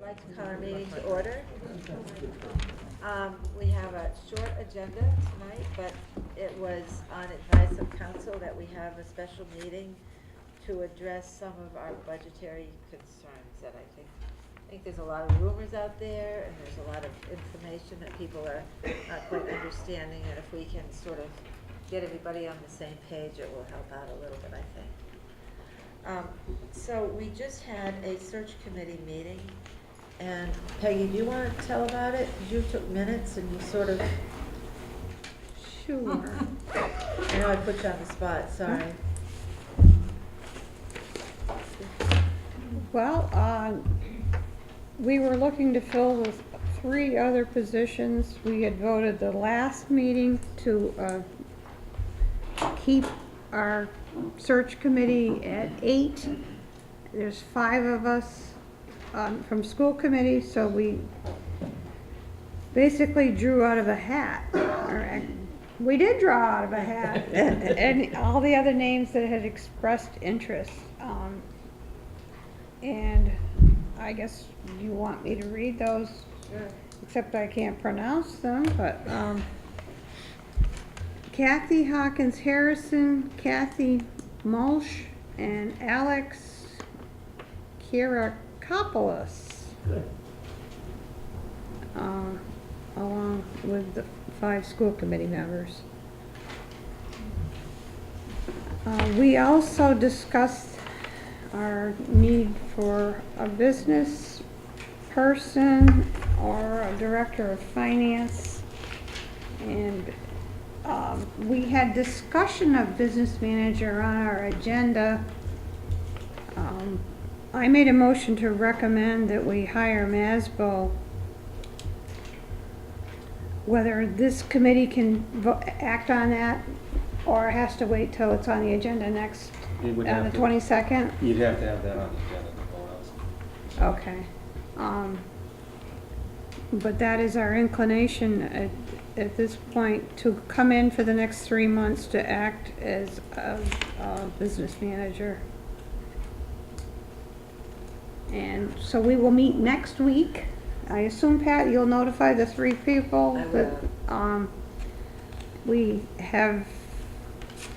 like to call our meeting to order. We have a short agenda tonight, but it was on advice of council that we have a special meeting to address some of our budgetary concerns that I think there's a lot of rumors out there, and there's a lot of information that people are not quite understanding, and if we can sort of get everybody on the same page, it will help out a little bit, I think. So we just had a search committee meeting, and Peggy, do you want to tell about it? You took minutes and you sort of... Sure. I know I put you on the spot, sorry. Well, we were looking to fill the 3 other positions. We had voted the last meeting to keep our search committee at 8. There's 5 of us from school committee, so we basically drew out of a hat. We did draw out of a hat, and all the other names that had expressed interest. And I guess you want me to read those, Sure. except I can't pronounce them, but Kathy Hawkins Harrison, Kathy Mulch, and Alex Kirakopoulos, along with the 5 school committee members. We also discussed our need for a business person or a director of finance, and we had discussion of business manager on our agenda. I made a motion to recommend that we hire Masbo. Whether this committee can act on that or has to wait till it's on the agenda next, on the 22nd? You'd have to have that on the agenda to vote on. Okay. But that is our inclination at this point, to come in for the next 3 months to act as a business manager. And so we will meet next week. I assume, Pat, you'll notify the 3 people I that will. We have,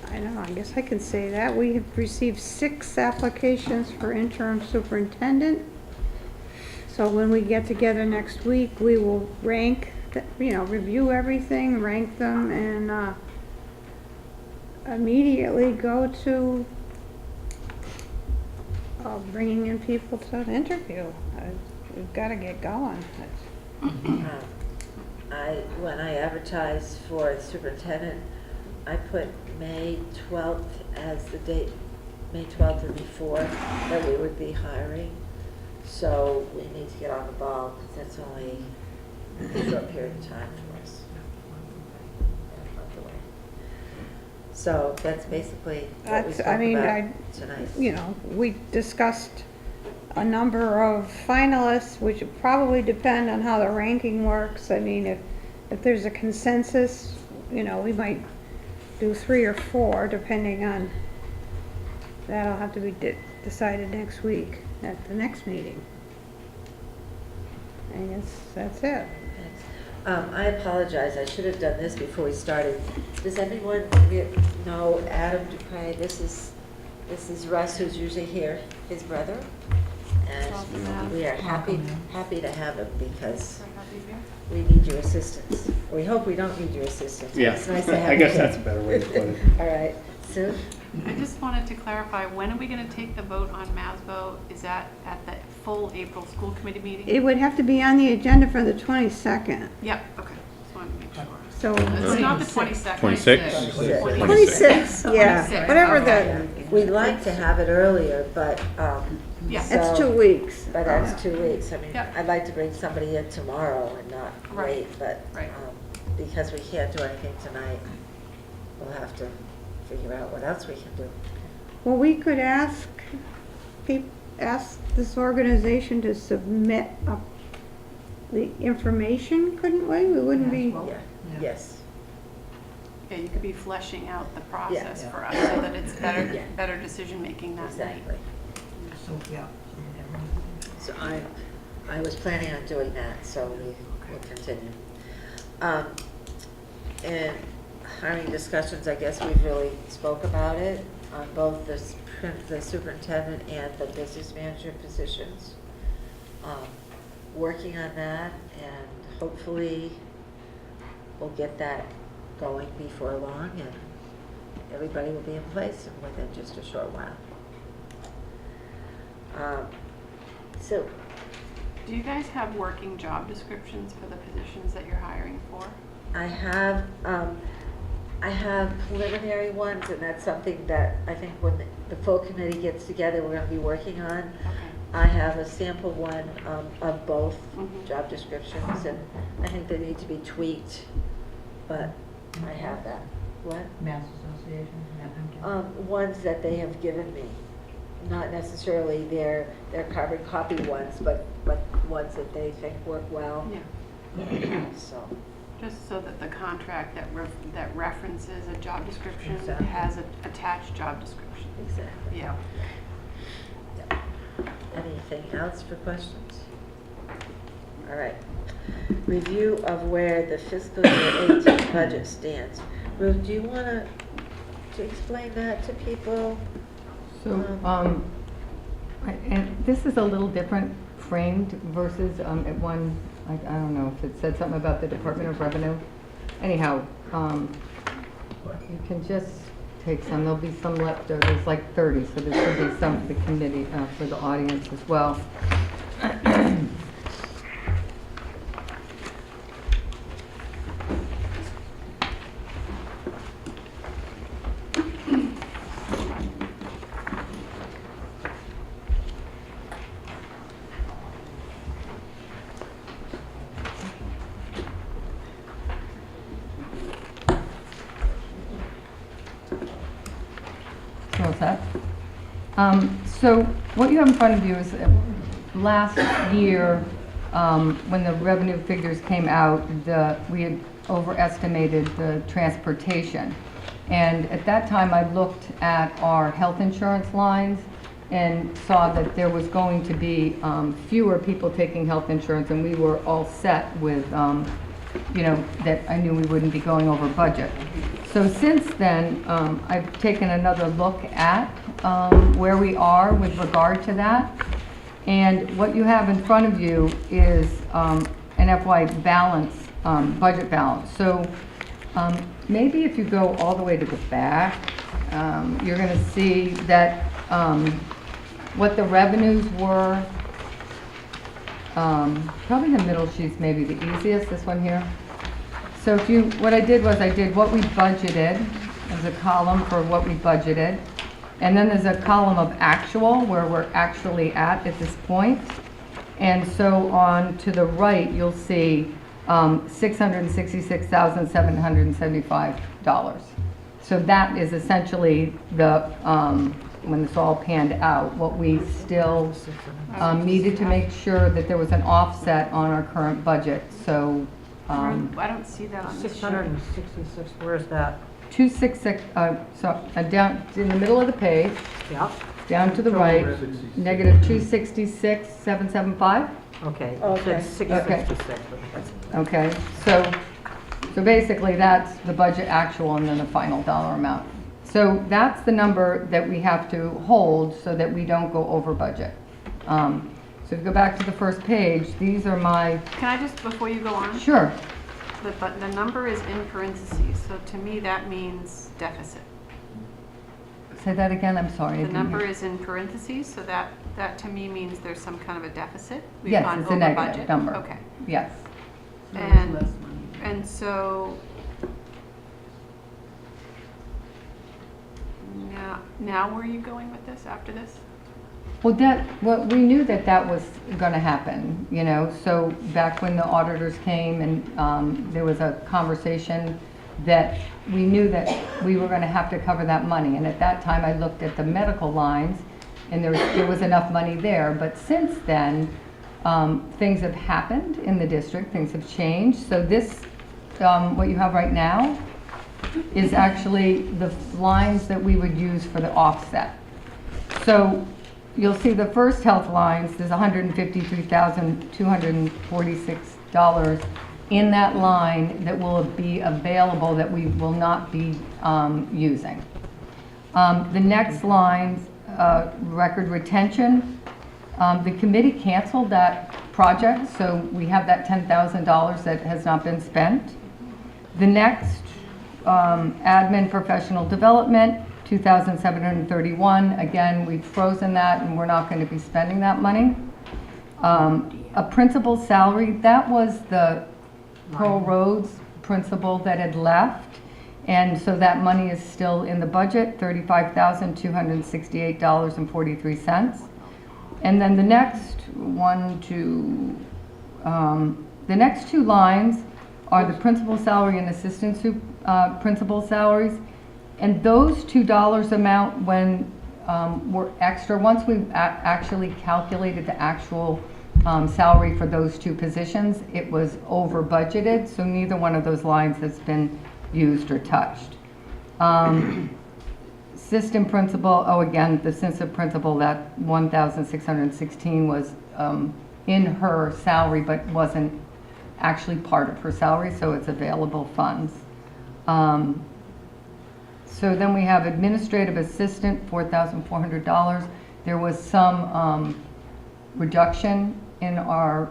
I don't know, I guess I can say that. We have received 6 applications for interim superintendent. So when we get together next week, we will rank, review everything, rank them, and immediately go to bringing in people to the interview. We've got to get going. When I advertised for superintendent, I put May 12th as the date, May 12th or before, that we would be hiring. So we need to get on the ball, because that's only a short period of time for us. A month away. So that's basically what we spoke about tonight. We discussed a number of finalists, which would probably depend on how the ranking works. I mean, if there's a consensus, we might do 3 or 4, depending on, that'll have to be decided next week at the next meeting. I guess that's it. I apologize, I should have done this before we started. Does everyone know Adam Dupre? This is Russ, who's usually here, his brother. And we are happy to have him, because we need your assistance. We hope we don't need your assistance. Yeah, It's nice to have I you guess here. that's a better way to put it. All right, Sue? I just wanted to clarify, when are we going to take the vote on Masbo? Is that at the full April school committee meeting? It would have to be on the agenda for the 22nd. Yep, okay, just wanted to make sure. So It's not the 22nd. 26? 26, yeah, 26, whatever okay. We'd like to have it earlier, but, Yeah. That's so- 2 weeks. But that's 2 weeks. I mean, Yep. I'd like to bring somebody in tomorrow and not Right. wait, but Right. Because we can't do anything tonight, we'll have to figure out what else we can do. Well, we could ask this organization to submit the information, couldn't we? We wouldn't be, Yeah, yes. Yeah, you could be fleshing out the process Yeah. for us so that it's Yeah. better decision-making that night. Exactly. So, yeah. So I was planning on doing that, so we will continue. And hiring discussions, I guess we've really spoke about it on both the superintendent and the business manager positions. Working on that, and hopefully we'll get that going before long, and everybody will be in place within just a short while. So, Do you guys have working job descriptions for the positions that you're hiring for? I have preliminary ones, and that's something that I think when the full committee gets together, we're gonna be working on. Okay. I have a sample one of both Mhm. job descriptions, and I think they need to be tweaked, but I have that. What? Mass Association, Ones that they have given me, not necessarily their carbon copy ones, but ones that they think work well. Yeah, So, just so that the contract that references a job description Exactly. has an attached job description. exactly. Yeah. Anything else for questions? All right. Review of where the fiscal year 18 budget stands. Ruth, do you want to explain that to people? So, and this is a little different framed versus at one, I don't know if it said something about the Department of Revenue. Anyhow, you can just take some, there'll be some left, there's like 30, so there should be some for the committee, for the audience as well. What's that? So what you have in front of you is last year, when the revenue figures came out, we had overestimated the transportation. And at that time, I looked at our health insurance lines and saw that there was going to be fewer people taking health insurance, and we were all set with, you know, that I knew we wouldn't be going over budget. So since then, I've taken another look at where we are with regard to that. And what you have in front of you is an FY balance, budget balance. So maybe if you go all the way to the back, you're going to see that what the revenues were. Probably the middle sheet's maybe the easiest, this one here. So what I did was I did what we budgeted. There's a column for what we budgeted. And then there's a column of actual, where we're actually at this point. And so on to the right, you'll see $666,775. So that is essentially the, when it's all panned out, what we still needed to make sure that there was an offset on our current budget. So I don't see that on this sheet. 666, where's that? 266, down in the middle of the page, Yeah, down to the right, negative 266,775. okay. Okay. It said 666. Okay, so basically that's the budget actual and then the final dollar amount. So that's the number that we have to hold so that we don't go over budget. So if you go back to the first page, these are my, Can I just, before you go on? sure, The number is in parentheses, so to me that means deficit. say that again, I'm sorry. I The didn't number hear. is in parentheses, so that to me means there's some kind of a deficit. We've Yes, gone it's a over negative budget. number. Okay. Yes. And so now where are you going with this after this? Well, we knew that was going to happen, you know, so back when the auditors came and there was a conversation that we knew that we were going to have to cover that money. And at that time, I looked at the medical lines and there was enough money there. But since then, things have happened in the district, things have changed. So this, what you have right now, is actually the lines that we would use for the offset. So you'll see the first health lines, there's $153,246 in that line that will be available that we will not be using. The next lines, record retention. The committee canceled that project, so we have that $10,000 that has not been spent. The next, admin professional development, $2,731. Again, we've frozen that and we're not going to be spending that money. A principal salary, that was the Pearl Roads principal that had left. And so that money is still in the budget, $35,268.43. And then the next the next two lines are the principal salary and assistant principal salaries. And those $2 amount when were extra, once we actually calculated the actual salary for those two positions, it was over budgeted, so neither one of those lines has been used or touched. Assistant principal, oh again, the assistant principal, that $1,616 was in her salary but wasn't actually part of her salary, so it's available funds. So then we have administrative assistant, $4,400. There was some reduction in our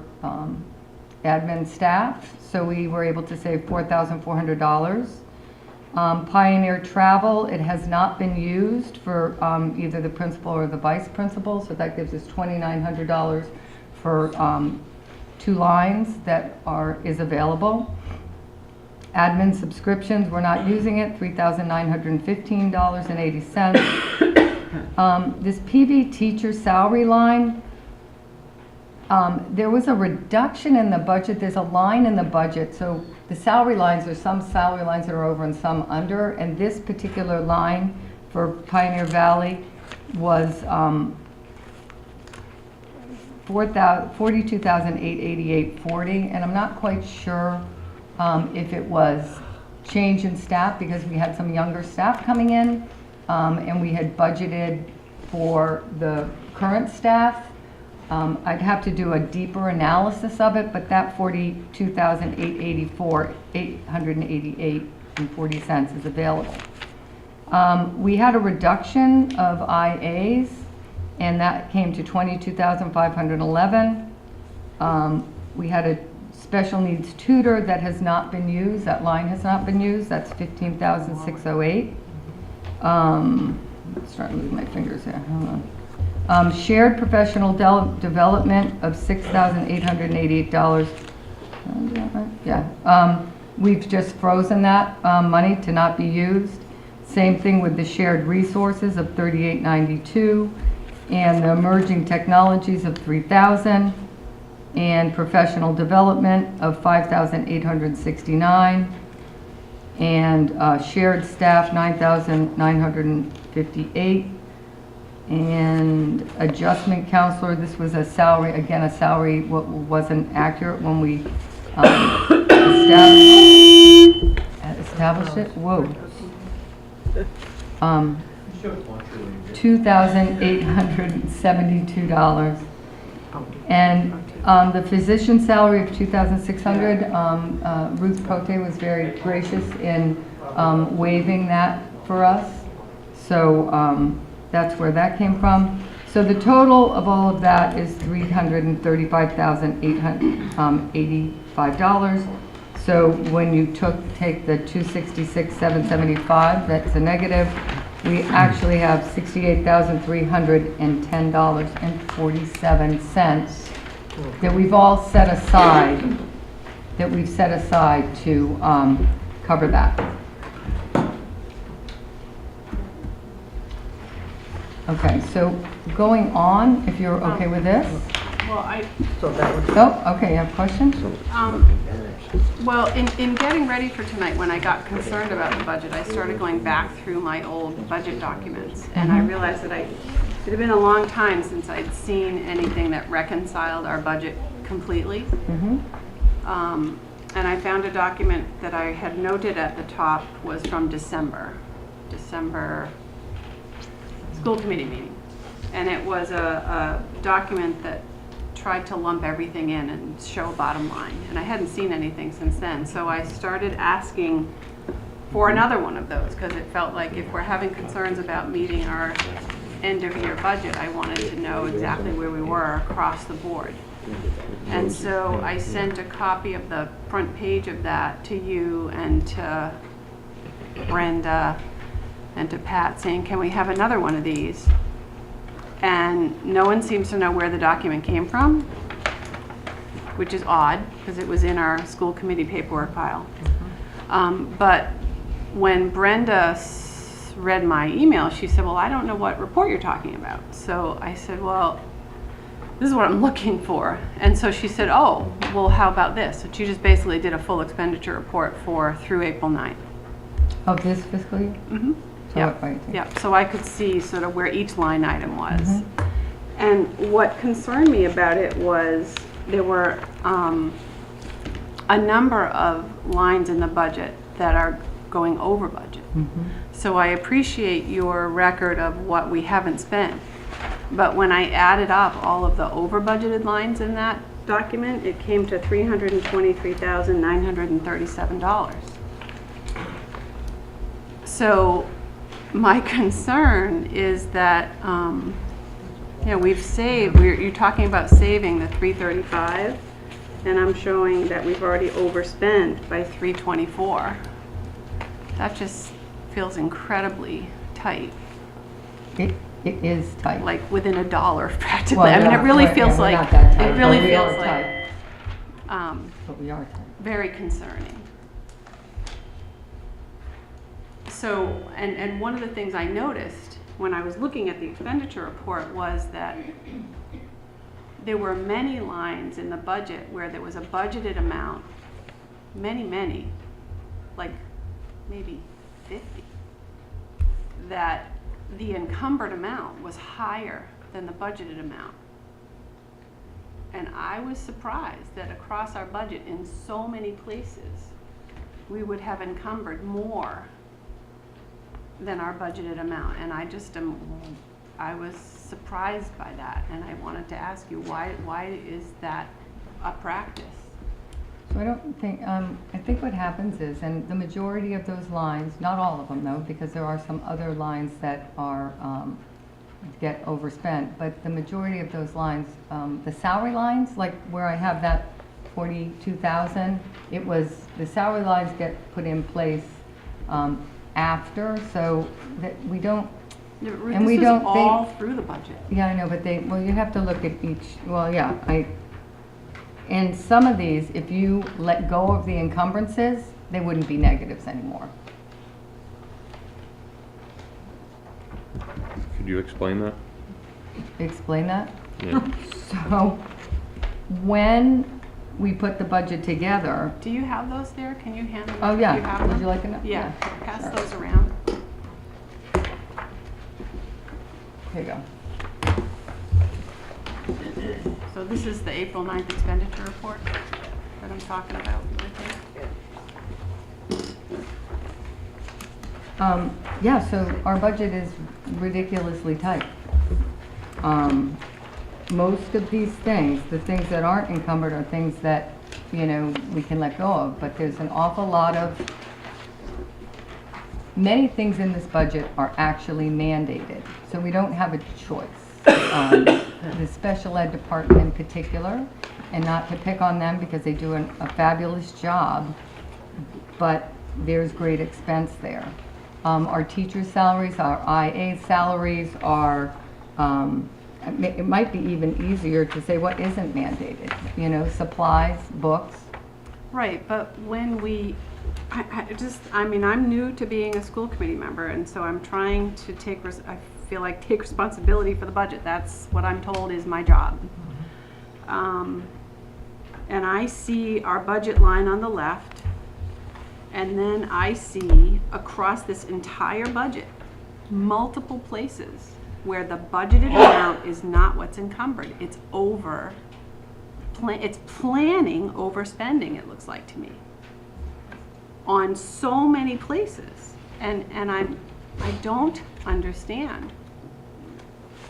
admin staff, so we were able to save $4,400. Pioneer travel, it has not been used for either the principal or the vice principal, so that gives us $2,900 for 2 lines that is available. Admin subscriptions, we're not using it, $3,915.80. This PV teacher salary line, there was a reduction in the budget. There's a line in the budget, so the salary lines, there's some salary lines that are over and some under, and this particular line for Pioneer Valley was $42,888.40, and I'm not quite sure if it was change in staff because we had some younger staff coming in, and we had budgeted for the current staff. I'd have to do a deeper analysis of it, but that $42,888.40 is available. We had a reduction of IAs, and that came to $22,511. We had a special needs tutor that has not been used. That line has not been used. That's $15,608. I'm starting to lose my fingers here. Hold on. Shared professional development of $6,888. Yeah. We've just frozen that money to not be used. Same thing with the shared resources of $38.92, and the emerging technologies of $3,000, and professional development of $5,869, and shared staff $9,958, and adjustment counselor. This was a salary, again a salary what wasn't accurate when we established it. Whoa. $2,872. And the physician salary of $2,600, Ruth Pote was very gracious in waiving that for us. So that's where that came from. So the total of all of that is $335,885. So when you take the $266,775, that's a negative. We actually have $68,310.47 that we've all set aside, to cover that. Okay, so going on, if you're okay with this. Well, So that was, Oh, okay, you have questions? well, in getting ready for tonight, when I got concerned about the budget, I started going back through my old budget documents, and I realized that it had been a long time since I'd seen anything that reconciled our budget completely. And I found a document that I had noted at the top was from December school committee meeting. And it was a document that tried to lump everything in and show a bottom line. And I hadn't seen anything since then. So I started asking for another one of those because it felt like if we're having concerns about meeting our end of year budget, I wanted to know exactly where we were across the board. And so I sent a copy of the front page of that to you and to Brenda and to Pat saying, can we have another one of these? And no one seems to know where the document came from, which is odd because it was in our school committee paperwork file. But when Brenda read my email, she said, well, I don't know what report you're talking about. So I said, well, this is what I'm looking for. And so she said, oh, well, how about this? So she just basically did a full expenditure report through April 9th. Of this fiscal year? Mm-hmm. So Yep. right. Yep. So I could see sort of where each line item was. Mhm. And what concerned me about it was there were a number of lines in the budget that are going over budget. So I appreciate your record of what we haven't spent. But when I added up all of the over budgeted lines in that document, it came to $323,937. So my concern is that, we've saved, you're talking about saving the 335, and I'm showing that we've already overspent by 324. That just feels incredibly tight, It is tight. like within $1 practically. Well, I mean, it yeah, really right, feels yeah, we're like, not that tight, it really but we feels are like, tight. But we are tight. very concerning. So, and one of the things I noticed when I was looking at the expenditure report was that there were many lines in the budget where there was a budgeted amount, many, like maybe 50, that the encumbered amount was higher than the budgeted amount. And I was surprised that across our budget in so many places, we would have encumbered more than our budgeted amount. And I was surprised by that. And I wanted to ask you, why is that a practice? So I don't think, I think what happens is, and the majority of those lines, not all of them though, because there are some other lines that are, get overspent, but the majority of those lines, the salary lines, like where I have that 42,000, it was, the salary lines get put in place after, so that we don't, and we don't, This was all through the budget. yeah, I know, but well, you have to look at each, well, yeah, and some of these, if you let go of the encumbrances, they wouldn't be negatives anymore. Could you explain that? Explain that? Yeah. So, when we put the budget together, Do you have those there? Can you hand them? oh Do you yeah, have would them? you like to know? Yeah, pass sure. those around. Here you go. So this is the April 9th expenditure report that I'm talking about right there. Yeah, so our budget is ridiculously tight. Most of these things, the things that aren't encumbered are things that, we can let go of, but there's an awful lot of, many things in this budget are actually mandated, so we don't have a choice. The special ed department in particular, and not to pick on them because they do a fabulous job, but there's great expense there. Our teachers' salaries, our IA salaries are, it might be even easier to say what isn't mandated, supplies, books. Right, but when I'm new to being a school committee member, and so I'm trying to take responsibility for the budget. That's what I'm told is my job. And I see our budget line on the left, and then I see across this entire budget, multiple places where the budgeted amount is not what's encumbered. It's it's planning overspending, it looks like to me, on so many places. And I don't understand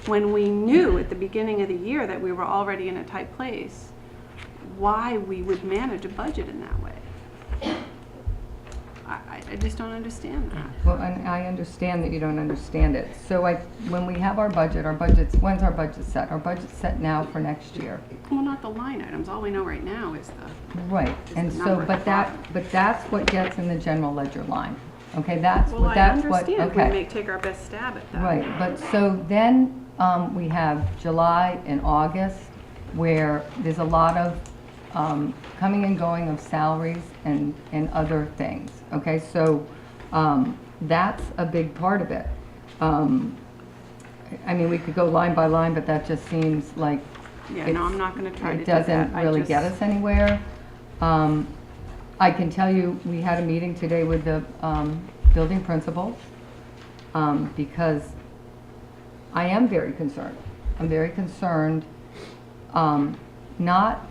when we knew at the beginning of the year that we were already in a tight place, why we would manage a budget in that way. I just don't understand that. Well, and I understand that you don't understand it. So when we have our budgets, when's our budget set? Our budget's set now for next year. Well, not the line items. All we know right now is the. Right, and the so, number but at the but that's what gets in the general ledger line. Okay, that's Well, what, I that's what, understand. We okay. may take our best stab at that. Right, but so then, we have July and August, where there's a lot of, coming and going of salaries and other things, okay? So, that's a big part of it. I mean, we could go line by line, but that just seems like Yeah, no, I'm not gonna try to do it that. doesn't really get us anywhere. I can tell you, we had a meeting today with the building principal, because I am very concerned. I'm very concerned, not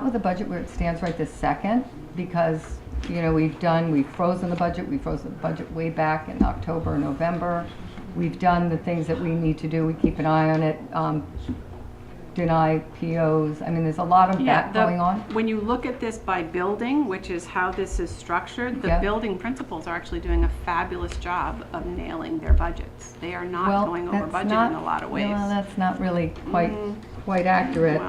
with the budget where it stands right this second, because, you know, we've frozen the budget, we froze the budget way back in October, November. We've done the things that we need to do, we keep an eye on it, deny POs. I mean, there's a lot of that going on. When you look at this by building, which is how this is structured, the Yeah. building principals are actually doing a fabulous job of nailing their budgets. They are not Well, going over that's budget not- in a lot of ways. Well, that's not really quite accurate.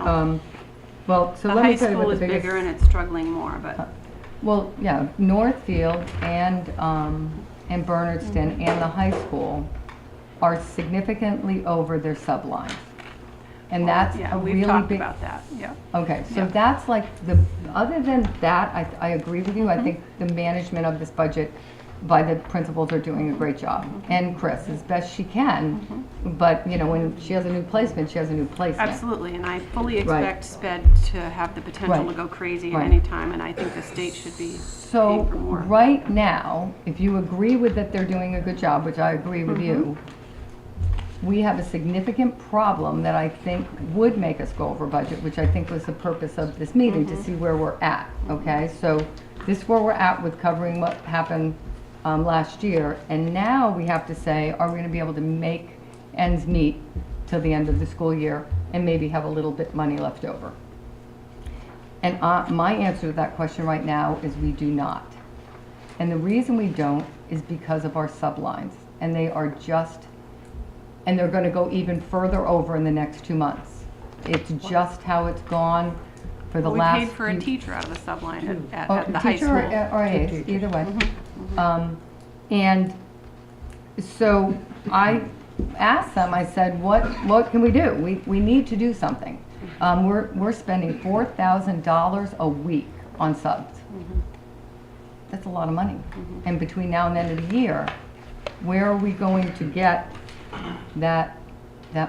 Well, So The let high me tell you school what is the biggest. bigger and it's struggling more, but, Well, yeah, Northfield and Bernardston and the high school are significantly over their sublines. And that's yeah, a we've really talked big. about that, yeah. Okay, so Yeah. that's like other than that, I agree with you. I think the management of this budget by the principals are doing a great job. And Chris, as best she can, but, you know, when she has a new placement, she has a new placement. Absolutely, and I fully Right. expect SPED to have the potential Right. to go crazy at Right. any time, and I think the state should be So, paying for more. right now, if you agree with that they're doing a good job, which I agree with you, we have a significant problem that I think would make us go over budget, which I think was the purpose of this meeting, to see where we're at, okay? So, this is where we're at with covering what happened last year, and now we have to say, are we gonna be able to make ends meet till the end of the school year, and maybe have a little bit money left over? And my answer to that question right now is we do not. And the reason we don't is because of our sublines. And they are just, and they're gonna go even further over in the next 2 months. It's just how it's gone for the We last paid for a few- teacher out of the subline at Oh, the high teacher school. or AS, either way. And so I asked them, I said, what can we do? We need to do something. We're spending $4,000 a week on subs. That's a lot of money. And between now and the end of the year, where are we going to get that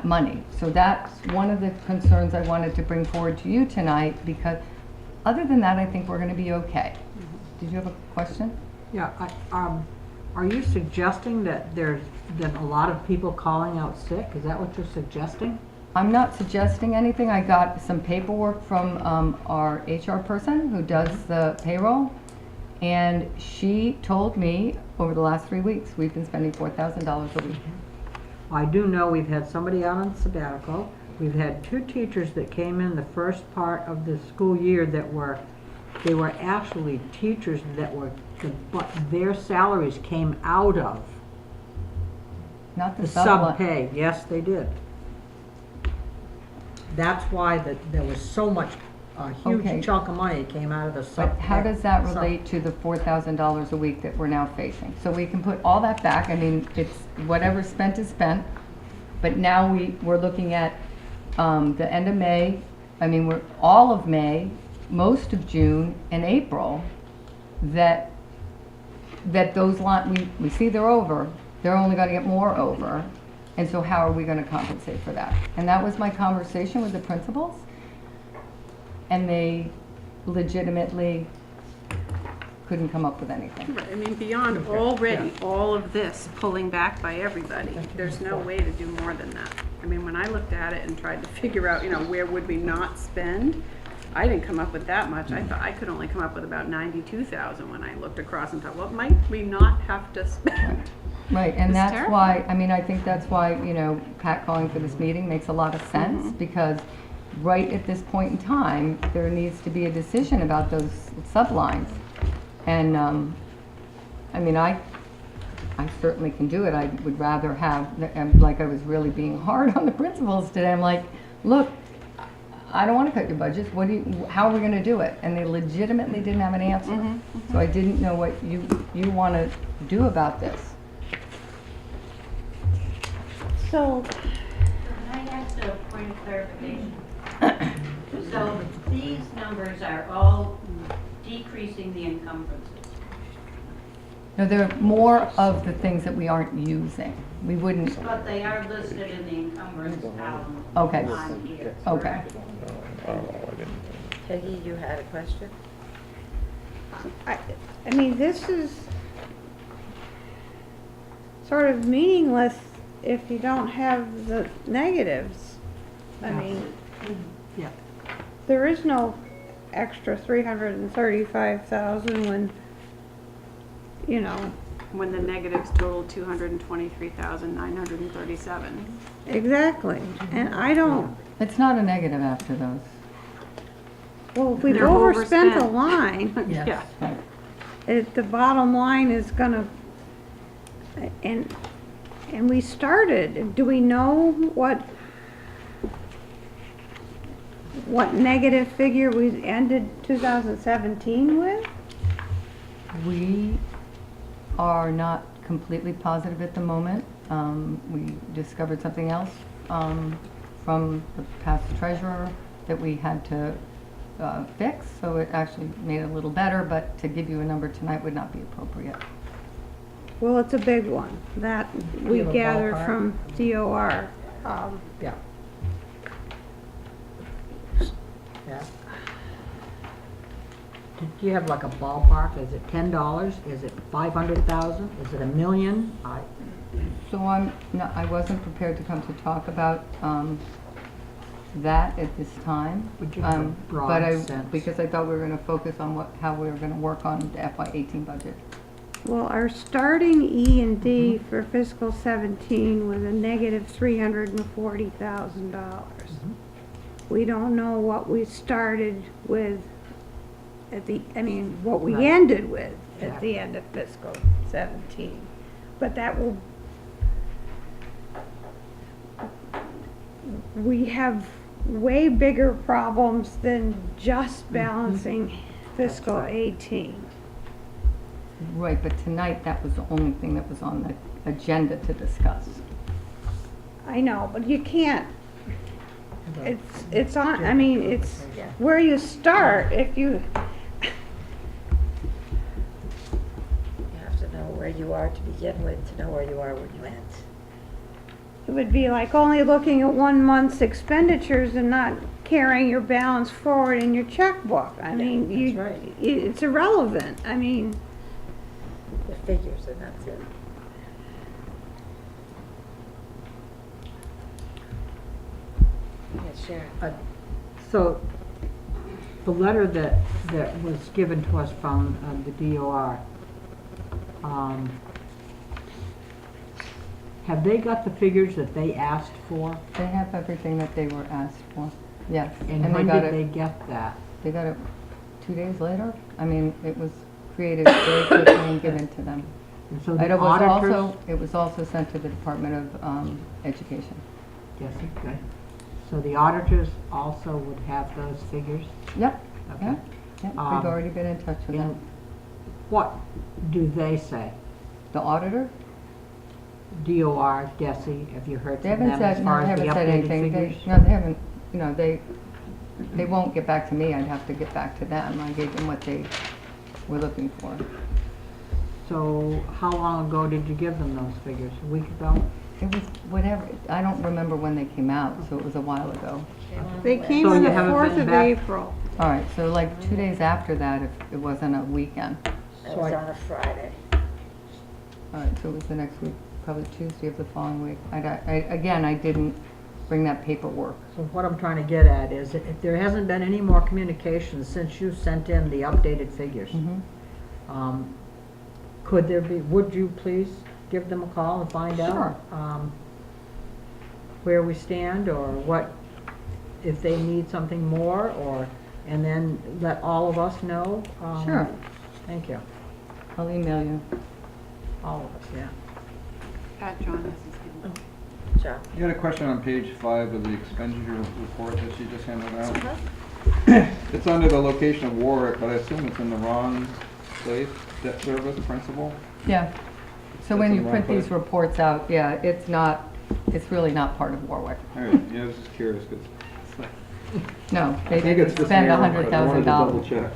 money? So that's one of the concerns I wanted to bring forward to you tonight, because other than that, I think we're gonna be okay. Did you have a question? Yeah, are you suggesting that there's been a lot of people calling out sick? Is that what you're suggesting? I'm not suggesting anything. I got some paperwork from our HR person who does the payroll, and she told me over the last 3 weeks, we've been spending $4,000 a week. I do know we've had somebody out on sabbatical. We've had 2 teachers that came in the first part of the school year they were actually teachers but their salaries came out of Not the the sub. sub pay. Yes, they did. That's why there was so much, a Okay. huge chunk of money came out of the sub. But how does that sub- relate to the $4,000 a week that we're now facing? So we can put all that back. I mean, it's whatever's spent is spent. But now we're looking at the end of May. I mean, we're all of May, most of June and April, that those we see they're over. They're only going to get more over. And so how are we going to compensate for that? And that was my conversation with the principals. And they legitimately couldn't come up with anything. Right, I mean, beyond already all of this pulling back by everybody, there's no way to do more than that. I mean, when I looked at it and tried to figure out, you know, where would we not spend, I didn't come up with that much. I thought I could only come up with about 92,000 when I looked across and thought, what might we not have to spend? Right, and It's that's terrible. why, I mean, I think that's why, you know, Pat calling for this meeting makes a lot of sense, because right at this point in time, there needs to be a decision about those sublines. And, I mean, I certainly can do it. I would rather have, like I was really being hard on the principals today. I'm like, look, I don't want to cut your budgets. How are we going to do it? And they legitimately didn't have an answer. So I didn't know what you want to do about this. So, Can I ask a point of clarification? So these numbers are all decreasing the encumbrances. No, there are more of the things that we aren't using. We wouldn't, But they are listed in the encumbrance column Okay. on here. okay. Peggy, you had a question? I mean, this is sort of meaningless if you don't have the negatives. I mean, Yeah. there is no extra 335,000 when, you know, When the negatives total 223,937. exactly. And I don't, It's not a negative after those. well, if we've They're overspent a overspent. line, Yeah. the bottom line is gonna, and we started, do we know what negative figure we ended 2017 with? We are not completely positive at the moment. We discovered something else from the past treasurer that we had to fix, so it actually made it a little better, but to give you a number tonight would not be appropriate. Well, it's a big one, that we You have a gather ballpark? from DOR. Yeah. Yeah. Do you have like a ballpark? Is it $10? Is it 500,000? Is it $1 million? So I wasn't prepared to come to talk about that at this time. Would you have a broad But sense? because I thought we were going to focus on how we were going to work on the FY18 budget. Well, our starting E and D for fiscal 17 was a negative $340,000. We don't know what we started with what we Right. ended with at Yeah. the end of fiscal 17. But we have way bigger problems than just balancing fiscal right. 18. Right, but tonight that was the only thing that was on the agenda to discuss. I know, but you can't, it's on, I mean, it's where you start if you, You have to know where you are to begin with, to know where you are when you end. it would be like only looking at 1 month's expenditures and not carrying your balance forward in your checkbook. I mean, that's right. It's irrelevant. I mean, The figures, and that's it. Yes, Sharon. So, the letter that was given to us from the DOR, have they got the figures that they asked for? They have everything that they were asked for, yes. And they when got did they it. get that? They got it 2 days later. I mean, it was created very quickly and given to them. And so And the it was auditors? it was also sent to the Department of Education. Yes, okay. So the auditors also would have those figures? Yep, Okay. yep, yep. We've already been in touch with And them. what do they say? The auditor, DOR, DESI, have you heard they from haven't them as said, no, far they as the haven't said updated anything. figures? No, they haven't, you know, they won't get back to me. I'd have to get back to them. I gave them what they were looking for. So how long ago did you give them those figures? A week ago? It was whatever, I don't remember when they came out, so it was a while ago. they came So on you the haven't 4th been of back? April. All right, so like 2 days after that, if it wasn't a weekend. That So was I- on a Friday. All right, so it was the next week, probably Tuesday of the following week. Again, I didn't bring that paperwork. So what I'm trying to get at is, if there hasn't been any more communication since you sent in the updated figures, could there be, would you please give them a call and find out? Where we stand, or what, if they need something more, or, and then let all of us know? Sure. Thank you. I'll email you. All of us, yeah. John has his hand up. John? I got a question on page 5 of the expenditure report that she just handed out. Uh-huh. It's under the location of Warwick, but I assume it's in the wrong place, debt service principal? Yeah. So That's when in you the print wrong these place. reports out, yeah, it's really not part of Warwick. All right, yeah, I was just curious, because No, they I think it's didn't this spend error, but I wanted to double $100,000. check.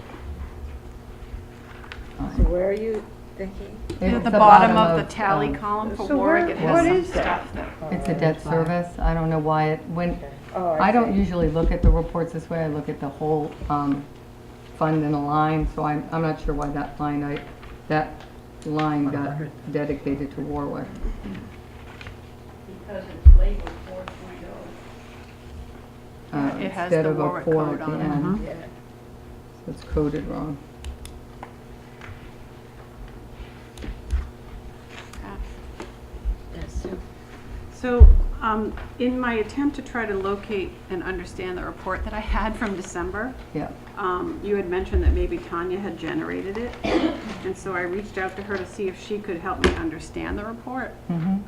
So where are you thinking? It's At the bottom of the of, tally column for So Warwick, where- it what has is some that? stuff that. It's a debt service. I don't know why it, when, Oh, I don't see. usually look at the reports this way. I look at the whole fund in a line, so I'm not sure why that line got dedicated to Warwick. Because it's labeled 4.0. It has Instead the of a Warwick 4 code at the on it. end. Yeah. So it's coded wrong. Yes, Sue. So, in my attempt to try to locate and understand the report that I had from December, Yeah. you had mentioned that maybe Tanya had generated it. And so I reached out to her to see if she could help me understand the report.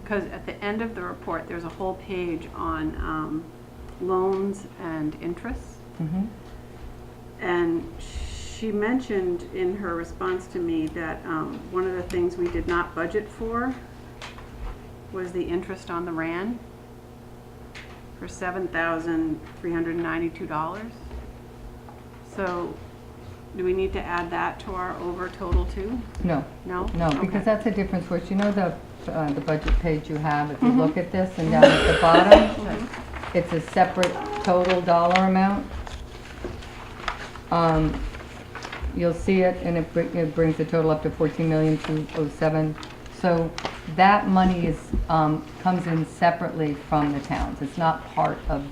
Because at the end of the report, there's a whole page on loans and interest. And she mentioned in her response to me that one of the things we did not budget for was the interest on the RAN for $7,392. So do we need to add that to our over total too? No, No? no, Okay. because that's a difference, which you know the budget page you have, if you look at this and down at the bottom, it's a separate total dollar amount. You'll see it, and it brings the total up to 14,207,000. So that money is, comes in separately from the towns. It's not part of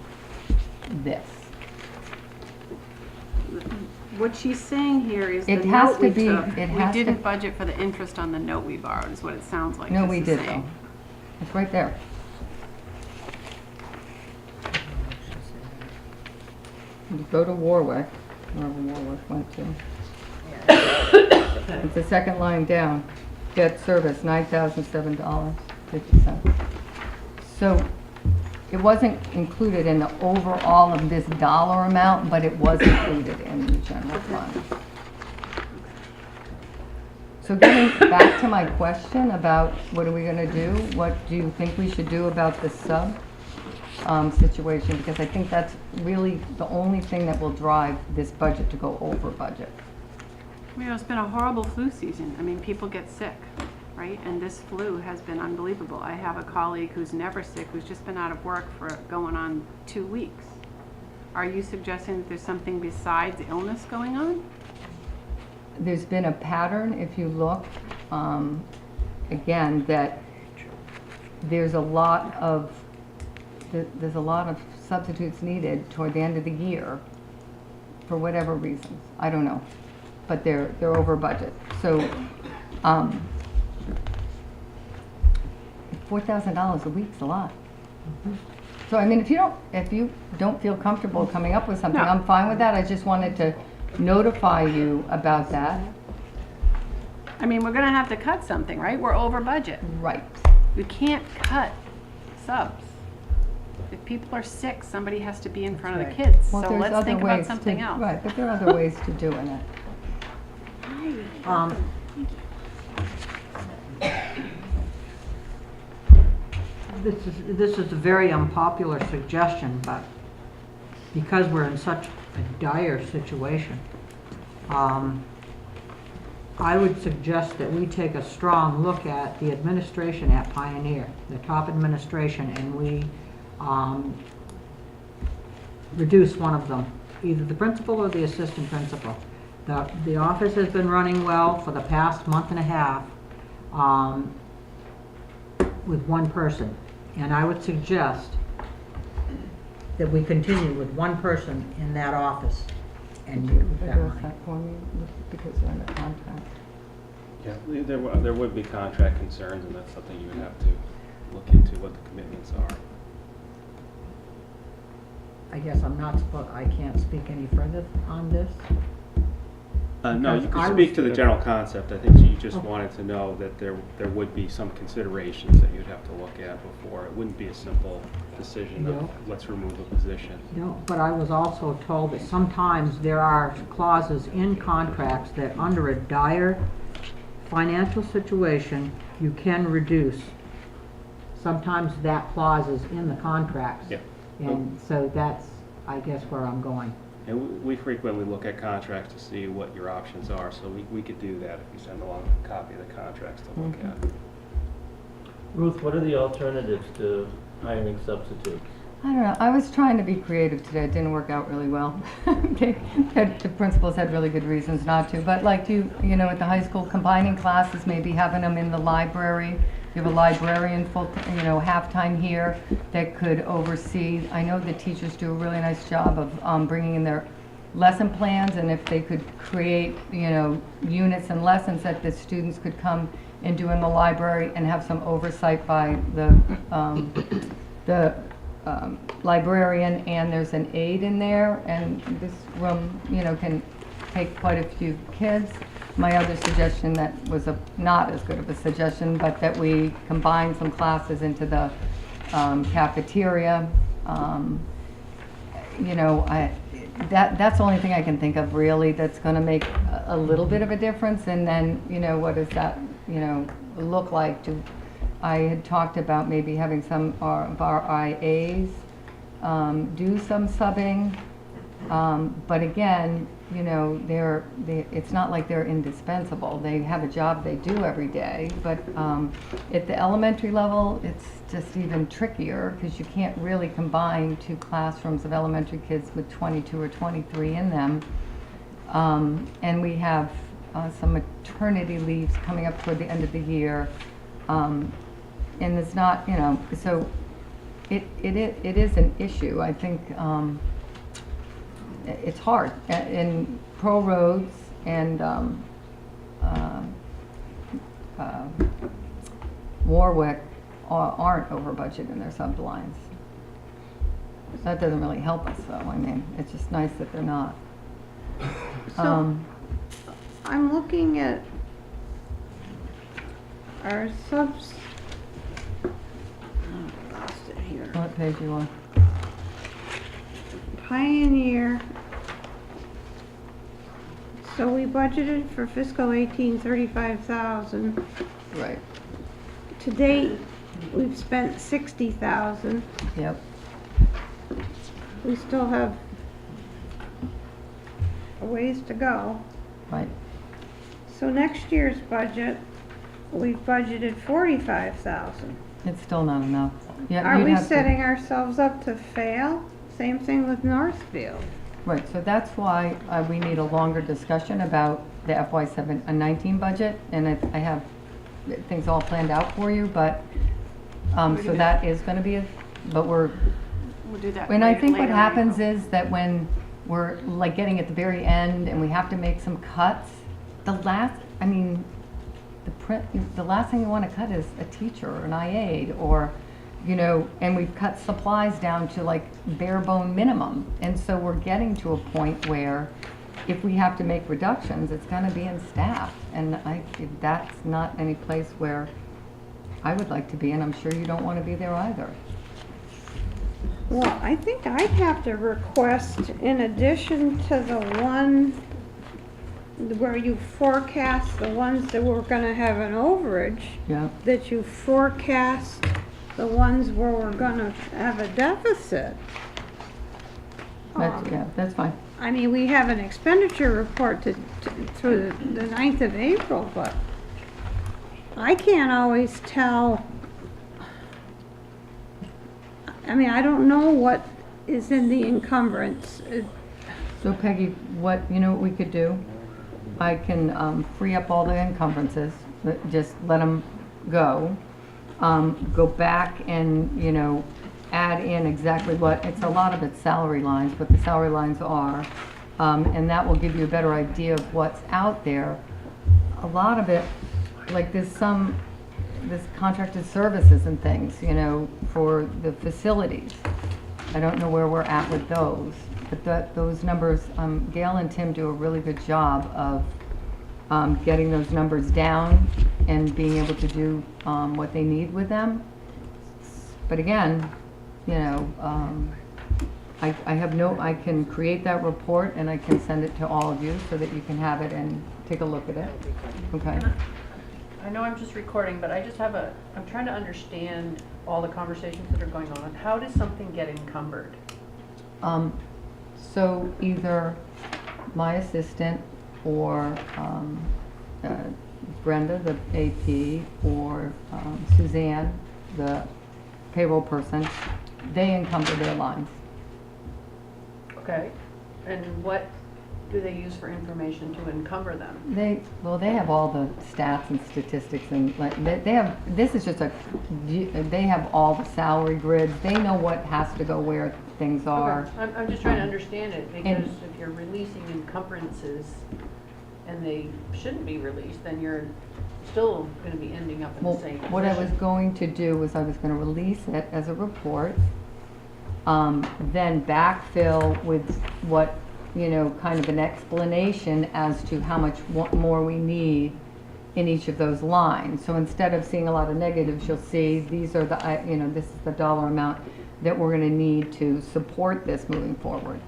this. What she's saying here is the It has note we to be- took, it we has to- didn't budget for the interest on the note we borrowed, is what it sounds like No, this we is did though. saying. It's right there. You go to Warwick, wherever Warwick went to. It's the second line down. Debt service, $9,007.50. So it wasn't included in the overall of this dollar amount, but it was included in the general fund. So getting back to my question about what are we gonna do? What do you think we should do about the sub situation? Because I think that's really the only thing that will drive this budget to go over budget. You know, it's been a horrible flu season. I mean, people get sick, right? And this flu has been unbelievable. I have a colleague who's never sick, who's just been out of work for going on 2 weeks. Are you suggesting that there's something besides illness going on? There's been a pattern, if you look, again, that there's a lot of substitutes needed toward the end of the year for whatever reasons. I don't know, but they're over budget. So $4,000 a week's a lot. So I mean, if you don't feel comfortable coming up with something, No. I'm fine with that. I just wanted to notify you about that. I mean, we're gonna have to cut something, right? We're over budget. Right. We can't cut subs. If people are sick, somebody has to be in front of the kids. Well, So there's let's other think about ways something to, else. right, but there are other ways to doing it. This is a very unpopular suggestion, but because we're in such a dire situation, I would suggest that we take a strong look at the administration at Pioneer, the top administration, and we reduce one of them, either the principal or the assistant principal. The office has been running well for the past month and a half with one person. And I would suggest that we continue with one person in that office and use that Address money. that for me, because they're in the contract. Yeah, there would be contract concerns, and that's something you would have to look into, what the commitments are. I guess I can't speak any further on this. No, you Because can I speak was- to the general concept. I think you just Okay. wanted to know that there would be some considerations that you'd have to look at before. It wouldn't be a simple decision No. of, let's remove a position. No, but I was also told that sometimes there are clauses in contracts that under a dire financial situation, you can reduce. Sometimes that clause is in the contracts. Yeah. And so that's, I guess, where I'm going. And we frequently look at contracts to see what your options are, so we could do that if you send along a copy of the contracts to look at. Ruth, what are the alternatives to hiring substitutes? I don't know, I was trying to be creative today, it didn't work out really well. The principals had really good reasons not to, but like you know, at the high school, combining classes, maybe having them in the library. You have a librarian half-time here that could oversee. I know the teachers do a really nice job of bringing in their lesson plans, and if they could create, units and lessons that the students could come and do in the library and have some oversight by the librarian, and there's an aide in there, and this room, can take quite a few kids. My other suggestion that was not as good of a suggestion, but that we combine some classes into the cafeteria. That's the only thing I can think of really that's going to make a little bit of a difference. And then, what does that, look like? I had talked about maybe having some of our IAs do some subbing, but again, it's not like they're indispensable. They have a job they do every day, but at the elementary level, it's just even trickier because you can't really combine two classrooms of elementary kids with 22 or 23 in them. And we have some maternity leaves coming up toward the end of the year. And it's not, so it is an issue. I think it's hard. In Pro Roads and Warwick aren't over budget in their sublines. That doesn't really help us, though. I mean, it's just nice that they're not. So, I'm looking at our subs. Oh, I lost it here. What page you on? Pioneer. So we budgeted for fiscal 18 35,000. Right. To date, we've spent 60,000. Yep. We still have a ways to go. Right. So next year's budget, we've budgeted 45,000. It's still not enough. Yeah. Are you'd we have to- setting ourselves up to fail? Same thing with Northfield. Right, so that's why we need a longer discussion about the FY19 budget, and I have things all planned out for you, but, so that is gonna be We'll do that and I later- think what later in happens April. is that when we're like getting at the very end and we have to make some cuts, the last thing you wanna cut is a teacher or an IA or, and we've cut supplies down to like bare bone minimum. And so we're getting to a point where if we have to make reductions, it's gonna be in staff. And that's not any place where I would like to be, and I'm sure you don't wanna be there either. Well, I think I'd have to request, in addition to the one where you forecast the ones that we're gonna have an overage, Yeah, that you forecast the ones where we're gonna have a deficit. that's fine. I mean, we have an expenditure report through the 9th of April, but I can't always tell. I mean, I don't know what is in the encumbrance. So Peggy, what we could do? I can free up all the encumbrances, just let them go. Go back and, add in exactly what, it's a lot of it's salary lines, what the salary lines are, and that will give you a better idea of what's out there. A lot of it, like there's contracted services and things, you know, for the facilities. I don't know where we're at with those, but those numbers, Gail and Tim do a really good job of getting those numbers down and being able to do what they need with them. But again, you know, I can create that report and I can send it to all of you so that you can have it and take a look at it. Okay. I know I'm just recording, but I just have I'm trying to understand all the conversations that are going on. How does something get encumbered? So either my assistant or Brenda, the AP, or Suzanne, the payroll person, they encumber their lines. Okay. And what do they use for information to encumber them? They have all the stats and statistics, and like they have, this is just they have all the salary grids. They know what has to go where things are. Okay. I'm just trying to understand it, because if you're releasing encumbrances and they shouldn't be released, then you're still going to be ending up in the same position. What I was going to do was I was going to release it as a report, then backfill with what, you know, kind of an explanation as to how much more we need in each of those lines. So instead of seeing a lot of negatives, you'll see these are the, you know, this is the dollar amount that we're going to need to support this moving forward.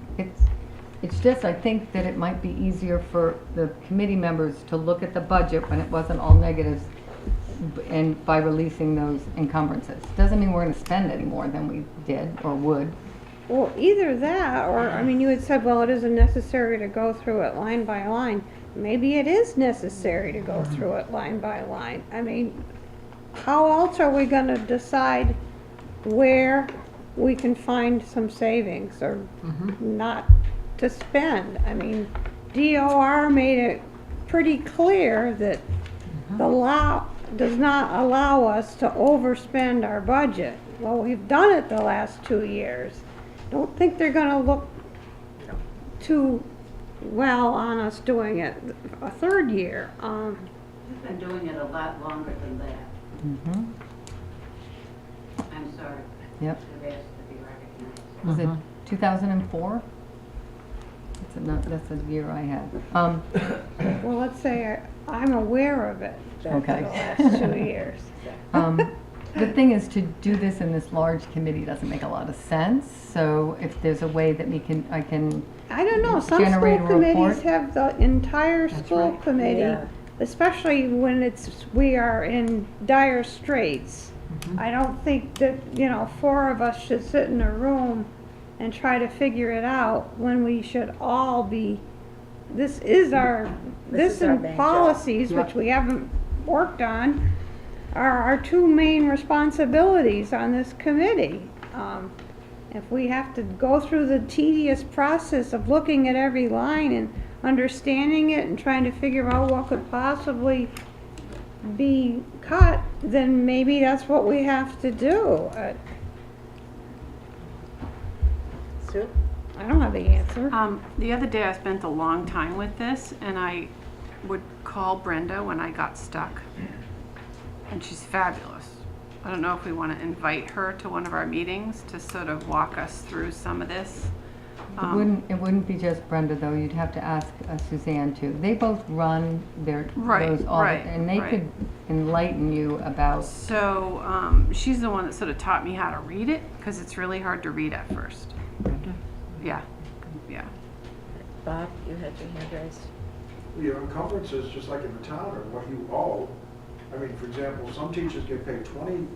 It's just, I think that it might be easier for the committee members to look at the budget when it wasn't all negatives, and by releasing those encumbrances. Doesn't mean we're going to spend any more than we did or would. Well, either that, or, I mean, you had said, well, it isn't necessary to go through it line by line. Maybe it is necessary to go through it line by line. I mean, how else are we gonna decide where we can find some savings or not to spend? I mean, DOR made it pretty clear that the law does not allow us to overspend our budget. Well, we've done it the last 2 years. Don't think they're gonna look too well on us doing it a third year. We've been doing it a lot longer than that. Mm-hmm. I'm sorry. Yep. The rest to be recognized. Was it 2004? That's a year I had. Well, let's say I'm aware of it for Okay. the last 2 years. The thing is, to do this in this large committee doesn't make a lot of sense. So if there's a way that I can I don't know, some school generate a committees report. have the entire school committee, Yeah. especially when we are in dire straits. I don't think that, you know, 4 of us should sit in a room and try to figure it out when we should all be, this is our main job. policies, which we haven't worked on, are our 2 main responsibilities on this committee. If we have to go through the tedious process of looking at every line and understanding it and trying to figure out what could possibly be cut, then maybe that's what we have to do. Sue? I don't have the answer. The other day I spent a long time with this, and I would call Brenda when I got stuck. And she's fabulous. I don't know if we want to invite her to one of our meetings to sort of walk us through some of this. It wouldn't be just Brenda though. You'd have to ask Suzanne too. They both run their those audit, and they could enlighten you about. So she's the one that sort of taught me how to read it, because it's really hard to read at first. Yeah. Bob, you had your hand raised. Your encumbrances, just like in the town, are what you owe. I mean, for example, some teachers get paid 20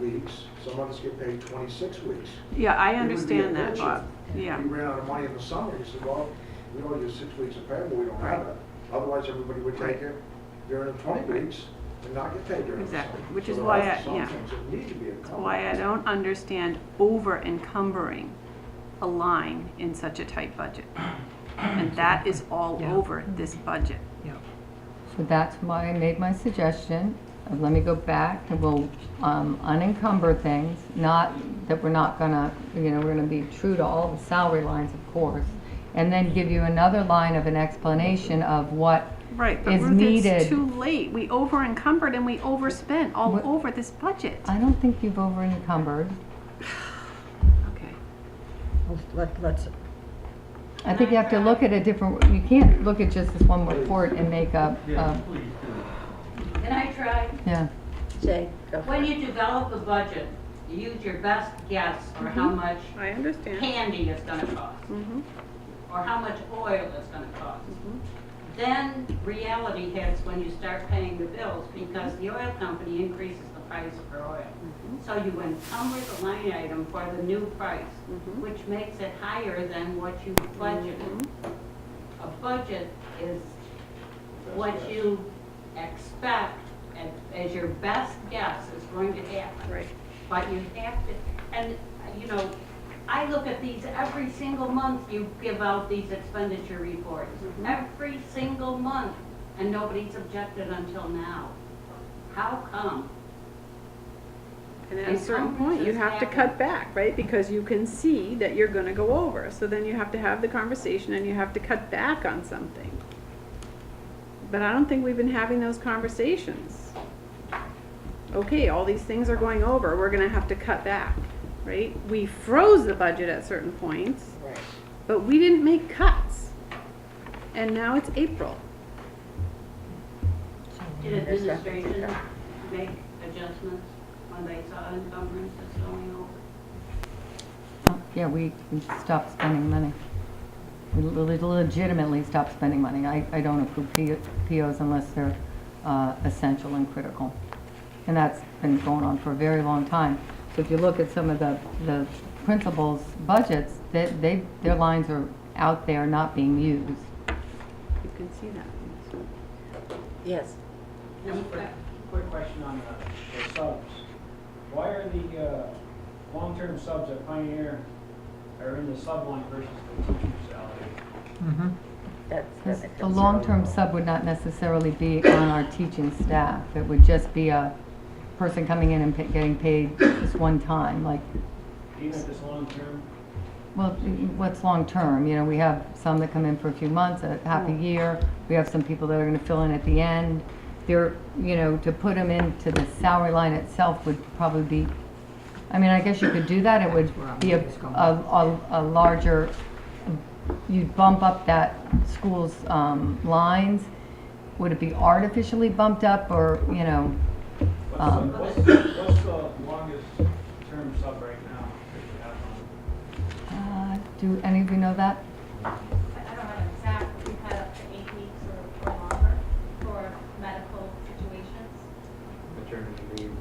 weeks, some others get paid 26 weeks. Yeah, I It would be understand a that, bitch Bob. if Yeah. we ran out of money in the summer, you said, well, we owe you 6 weeks of pay, but we don't have it. Otherwise, everybody would take it during the 20 weeks and not get paid during the summer. Exactly, which So is there why are some yeah. things that need to be That's encumbered. why I don't understand over encumbering a line in such a tight budget. And that is all over this budget. So that's why I made my suggestion. let me go back, and we'll unencumber things, not that we're not gonna, we're gonna be true to all the salary lines, of course, and then give you another line of an explanation of what Right, but is Ruth, needed. it's too late. We over-encumbered and we overspent all What- over this budget. I don't think you've over-encumbered. Okay. Let's, I think you have to look at a different, you can't look at just this one report and make a, Can I try? yeah. Jay, go for When it. you develop a budget, you use your best guess for how much I understand. candy is gonna cost, Mhm. or how much oil is gonna cost. Then reality hits when you start paying the bills, because the oil company increases the price for oil. So you encumber the line item for the new price, which makes it higher than what you budgeted. A budget is what you expect as your best guess is going to happen. Right. But you have to, and, I look at these every single month, you give out these expenditure reports. Every single month, and nobody's objected until now. How come? And at a certain point, you have to cut back, right? Because you can see that you're gonna go over. So then you have to have the conversation and you have to cut back on something. But I don't think we've been having those conversations. Okay, all these things are going over, we're gonna have to cut back, right? We froze the budget at certain points, Right. but we didn't make cuts. And now it's April. Did administration make adjustments when they saw encumbrances going over? Yeah, we stopped spending money. We legitimately stopped spending money. I don't approve POs unless they're essential and critical. And that's been going on for a very long time. So if you look at some of the principals' budgets, their lines are out there not being used. You can see that. Yes. Quick question on the subs. Why are the long-term subs at Pioneer are in the sub line versus the teacher's salary? That's The long-term sub would not necessarily be on our teaching staff. It would just be a person coming in and getting paid just one time, like, Even if it's long-term? well, what's long-term? We have some that come in for a few months, half a year. We have some people that are gonna fill in at the end. They're, to put them into the salary line itself would probably be, I guess you could do that. It would be a larger, you'd bump up that school's lines. Would it be artificially bumped up, or, What's the longest term sub right now that you have on? do any of you know that? I don't have an exact, but we've had up to 8 weeks or longer for medical situations. Maternity leave.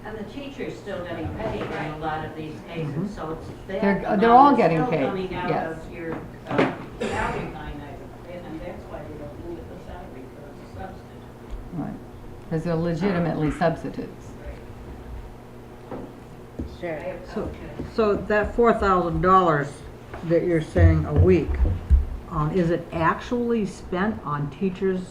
And the teacher's still getting paid in a lot of these cases, so it's They're that all amount is getting still paid, coming out yes. of your salary line item, and that's why we don't move the salary for the substitute. Right. Because they're legitimately substitutes. Sure. so that $4,000 that you're saying a week, is it actually spent on teachers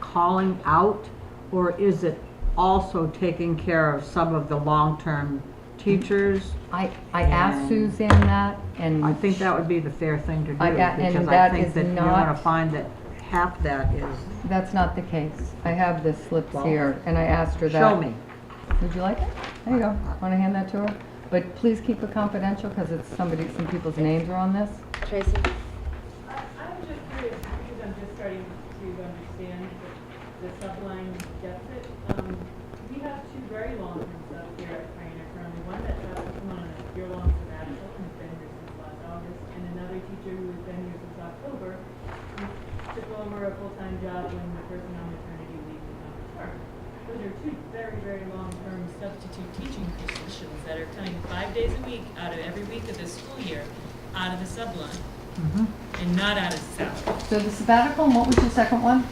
calling out? Or is it also taking care of some of the long-term teachers? I asked Suzanne that, and I think that would be the fair thing to do, and because I that think is that you're not- gonna find that half that is, that's not the case. I have the slips Well, here, and I asked her that. show me. Would you like it? There you go. Want to hand that to her? But please keep it confidential, because it's some people's names are on this. Tracy? I'm just curious, because I'm just starting to understand the subline deficit. We have two very long-term subs here at Pioneer currently, one that's come on a year-long sabbatical and has been here since last August, and another teacher who has been here since October, who took over a full-time job when the person on maternity leave did not return. Those are two very, very long-term substitute teaching positions that are coming 5 days a week out of every week of the school year, out of the subline, and not out of salary. So the sabbatical, and what was your second one?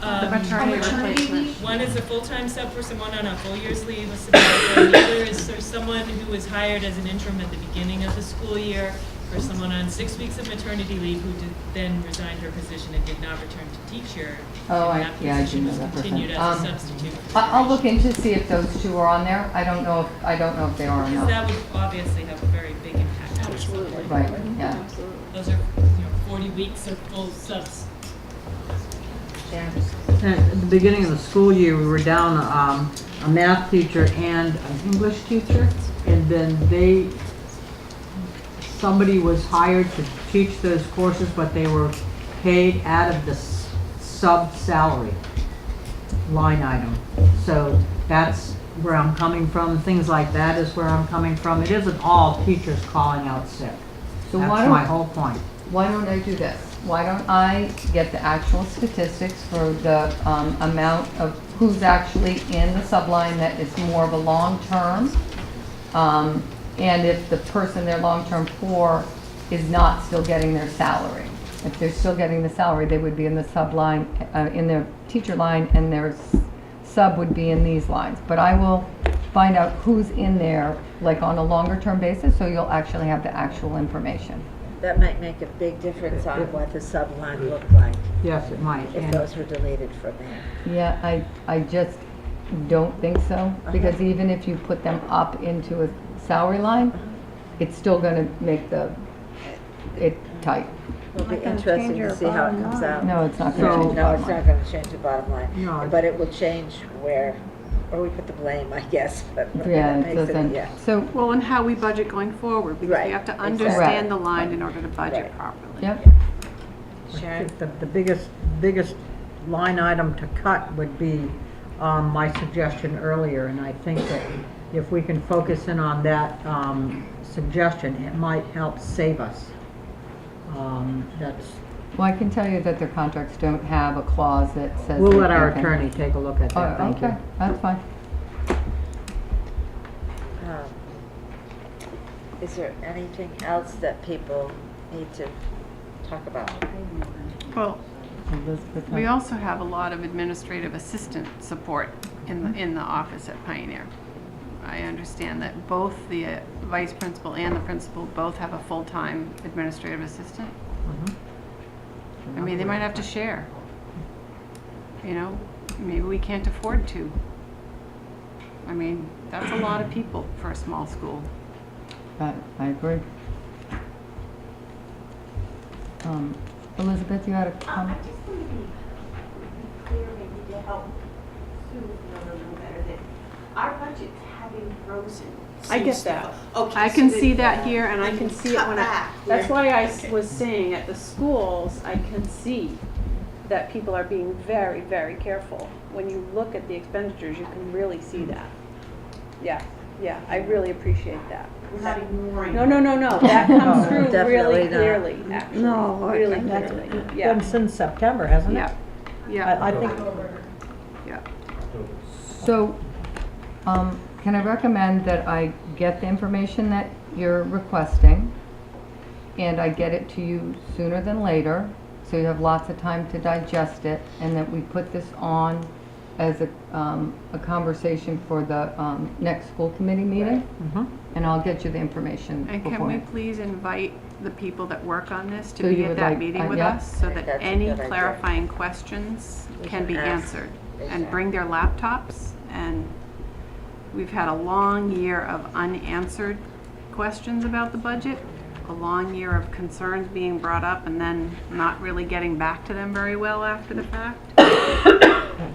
The maternity replacement. One is a full-time sub for someone on a full year's leave, a sabbatical, and the other is for someone who was hired as an interim at the beginning of the school year for someone on 6 weeks of maternity leave who then resigned her position and did not return to teacher. Oh, and I do position know was that person. continued as a substitute. for I'll look duration. into see if those two are on there. I don't know if they are or Because not. that would obviously have a very big impact on someone. Right, yeah. Those are, 40 weeks of full subs. At the beginning of the school year, we were down a math teacher and an English teacher, and then somebody was hired to teach those courses, but they were paid out of the sub-salary line item. So that's where I'm coming from. Things like that is where I'm coming from. It isn't all teachers calling out sick. So why That's don't- my whole point. Why don't I do this? Why don't I get the actual statistics for the amount of who's actually in the subline that is more of a long-term? And if the person they're long-term for is not still getting their salary. If they're still getting the salary, they would be in the subline, in their teacher line, and their sub would be in these lines. But I will find out who's in there, like on a longer-term basis, so you'll actually have the actual information. That might make a big difference on what the subline looked like, Yes, it might. if And those were deleted from there. Yeah, I just don't think so, because even if you put them up into a salary line, it's still gonna make it tight. It'll be Not gonna interesting change to our see how it bottom comes line. out. No, it's not So- gonna change the No, bottom it's line. not gonna change the bottom line, No. but it will change where we put the blame, I guess, but Yeah, that it makes doesn't, yeah. so, Well, and how we budget going forward, because Right, we have to exactly. understand the line in order to budget Right. properly. yep, I think the biggest line item to cut would be my suggestion earlier, and I think that if we can focus in on that suggestion, it might help save us. That's, well, I can tell you that their contracts don't have a clause that says. we'll they let our can- attorney take a look at that, Oh, thank you. okay, that's fine. Is there anything else that people need to talk about? Well, Elizabeth, we also have a lot of administrative assistant support in the office at Pioneer. I understand that both the vice principal and the principal both have a full-time administrative assistant. I mean, they might have to share. You know, maybe we can't afford to. I mean, that's a lot of people for a small school. I agree. Elizabeth, you had a I comment? just want to be clear, maybe to help Sue know a little better, that our budgets have been frozen. I get since that. Okay. I so can that- see that here, and I can see it cut when back that's where- why I okay. was saying at the schools, I can see that people are being very, very careful. When you look at the expenditures, you can really see that. Yeah, I really appreciate that. We're not ignoring. No, that comes No, through definitely really not. clearly, actually. No, Really That's clearly, yeah. been since September, hasn't it? Yeah, I think, yeah. So, can I recommend that I get the information that you're requesting, and I get it to you sooner than later, so you have lots of time to digest it, and that we put this on as a conversation for the next school committee meeting, and I'll get you the information And can we beforehand. please invite the people that work on this to So be you at would that like- meeting with yeah. us so that That's a any good idea. clarifying questions We can can be ask. answered? And bring their laptops, and we've had a long year of unanswered questions about the budget, a long year of concerns being brought up and then not really getting back to them very well after the fact.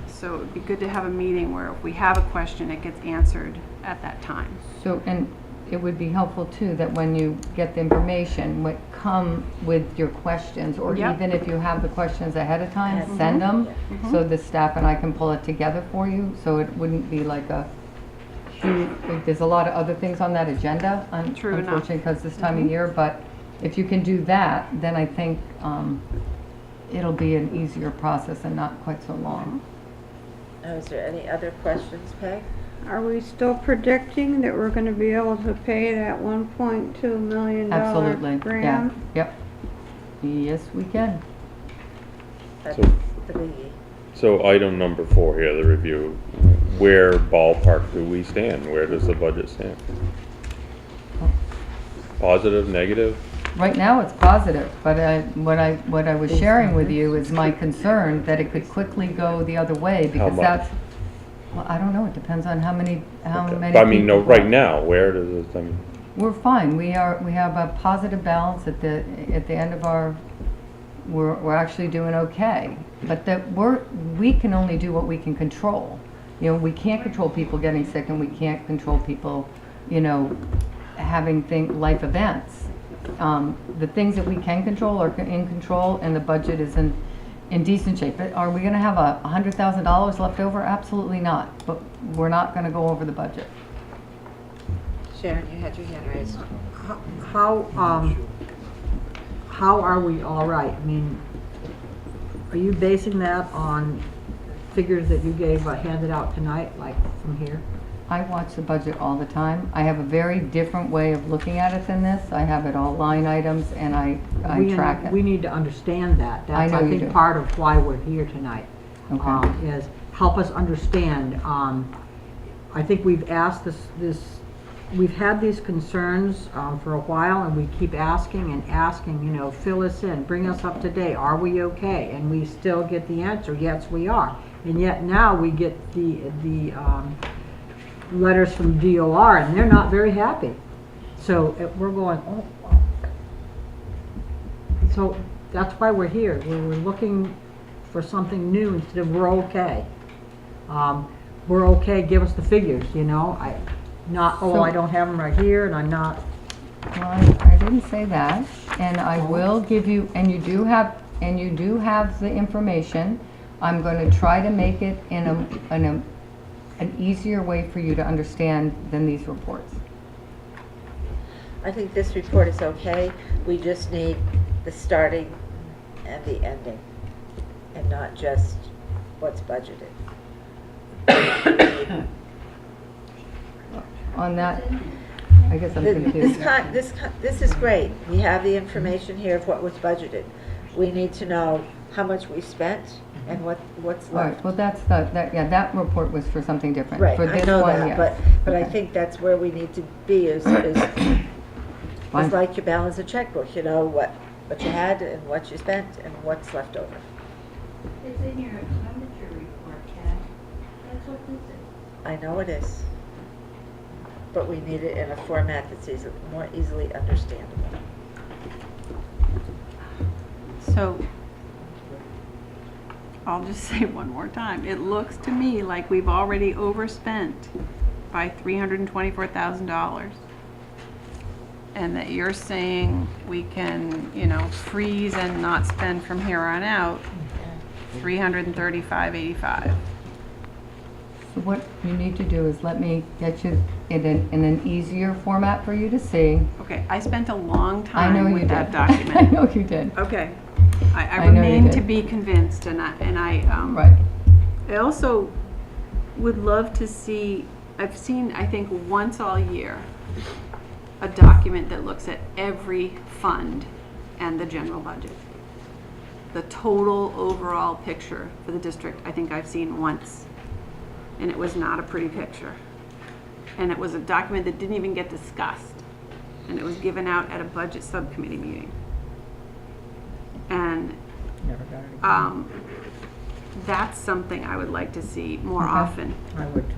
So it would be good to have a meeting where if we have a question, it gets answered at that time. So, and it would be helpful too, that when you get the information, come with your questions, or Yep. even if you have the questions ahead of time, Mhm. send them, Mhm. so the staff and I can pull it together for you, so it wouldn't be like a huge, there's a lot of other things on that agenda, True enough. unfortunately, because this time of year, but if you can do that, then I think it'll be an easier process and not quite so long. Now, is there any other questions, Peg? Are we still predicting that we're gonna be able to pay that $1.2 million Absolutely, yeah, grant? yep. Yes, we can. That's So- the biggie. So item number 4 here, the review, where ballpark do we stand? Where does the budget stand? Positive, negative? right now it's positive, but what I was sharing with you is my concern that it could quickly go the other way because much? that's, well, I don't know, it depends on how many But I mean, no, people- right now, where does it, I mean, We're fine. We have a positive balance at the end of our, we're actually doing okay. But we can only do what we can control. You know, we can't control people getting sick and we can't control people, you know, having life events. The things that we can control are in control and the budget is in decent shape. But are we gonna have $100,000 left over? Absolutely not. But we're not gonna go over the budget. Sharon, you had your hand raised. How are we all right? I mean, are you basing that on figures that you gave, handed out tonight, like from here? I watch the budget all the time. I have a very different way of looking at it than this. I have it all line items and I track it. We need to understand that. That's, I know you think, do. part of why we're here tonight. Okay. Is help us understand. I think we've asked we've had these concerns for a while and we keep asking and asking, you know, fill us in, bring us up to date, are we okay? And we still get the answer, yes we are. And yet now we get the letters from DOR and they're not very happy. So we're going, oh. So that's why we're here. We're looking for something new instead of we're okay. We're okay, give us the figures, you know. I don't have them right here and I'm not. Well, I didn't say that, and I will give you, and you do have the information. I'm going to try to make it in an easier way for you to understand than these reports. I think this report is okay. We just need the starting and the ending, and not just what's budgeted. On that, I guess I'm confused. This is great. We have the information here of what was budgeted. We need to know how much we spent and what's All right, left. well, that report was for something different. Right, For I this know one, that, yes. but I Okay. think that's where we need to be is Fine. like you balance a checkbook, you know, what you had and what you spent and what's left over. It's in your expenditure report, Kat. That's what this is. I know it is. But we need it in a format that's more easily understandable. So, I'll just say one more time. It looks to me like we've already overspent by $324,000. And that you're saying we can, you know, freeze and not spend from here on out $335.85. So what you need to do is let me get you in an easier format for you to see. Okay, I spent a long I know time you with did. that document. I know you did. Okay. I I know you remain did. to be convinced, and Right. I also would love to see, I've seen, I think, once all year, a document that looks at every fund and the general budget. The total overall picture for the district, I think I've seen once, and it was not a pretty picture. And it was a document that didn't even get discussed, and it was given out at a budget subcommittee meeting. And Never got it again. that's something I would like to see more Okay. often. I would too.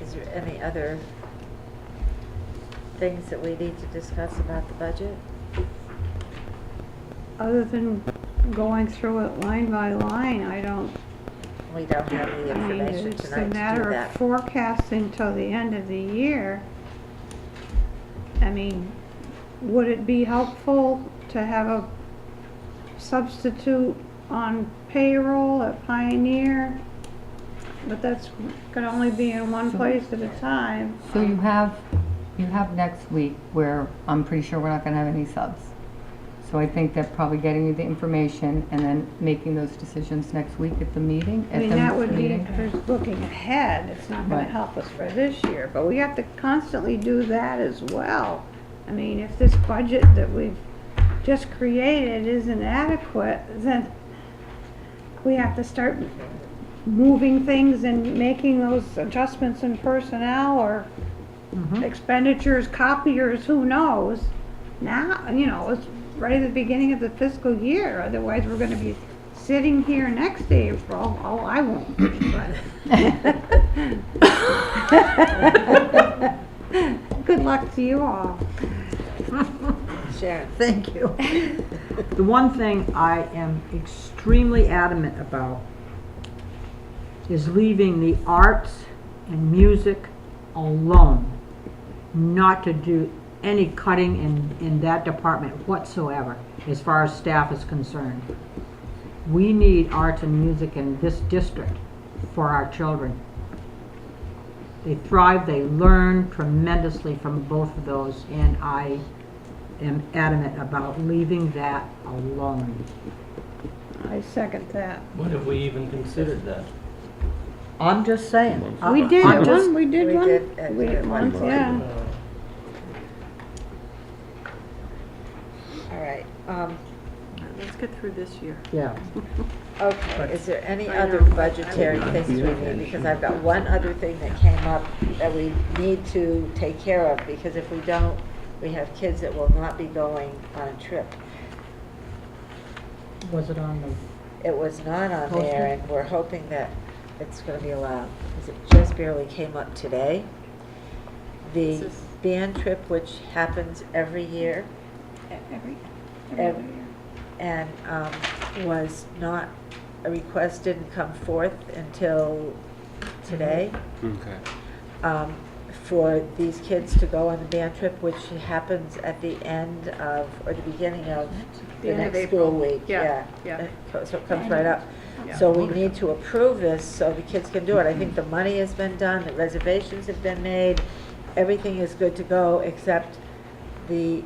Is there any other things that we need to discuss about the budget? Other than going through it line by line, We don't have the I mean, information it's a tonight to do matter of that. forecasting till the end of the year. I mean, would it be helpful to have a substitute on payroll at Pioneer? But that's can only be in one place at a time. So you have next week where I'm pretty sure we're not going to have any subs. So I think that probably getting you the information and then making those decisions next week at the meeting. I mean, that would be for looking ahead. It's not gonna Right. help us for this year, but we have to constantly do that as well. I mean, if this budget that we've just created isn't adequate, then we have to start moving things and making those adjustments in personnel or expenditures, copiers, who knows? Now, you know, it's right at the beginning of the fiscal year, otherwise we're gonna be sitting here next April. Oh, I won't, but. Good luck to you all. Sharon. Thank you. The one thing I am extremely adamant about is leaving the arts and music alone, not to do any cutting in that department whatsoever, as far as staff is concerned. We need arts and music in this district for our children. They thrive, they learn tremendously from both of those, and I am adamant about leaving that alone. I second that. When have we even considered that? I'm just saying. We did I'm just- one, we did we one. did at We did one once, point. yeah. All right, Let's get through this year. Yeah. okay, is there any I other know. budgetary things we need? Because I've got one other thing that came up that we need to take care of, because if we don't, we have kids that will not be going on a trip. Was it on the? It was not on Posted? there, and we're hoping that it's gonna be allowed, because it just barely came up today. The This is- band trip, which happens every year, Ev- and was not, a request didn't come forth until today, Okay. for these kids to go on the band trip, which happens at the end of, or the beginning of The the end of next school April. week. Yeah, yeah. So it comes right up. Yeah. So we need to approve this so the kids can do it. I think the money has been done, the reservations have been made, everything is good to go, except the,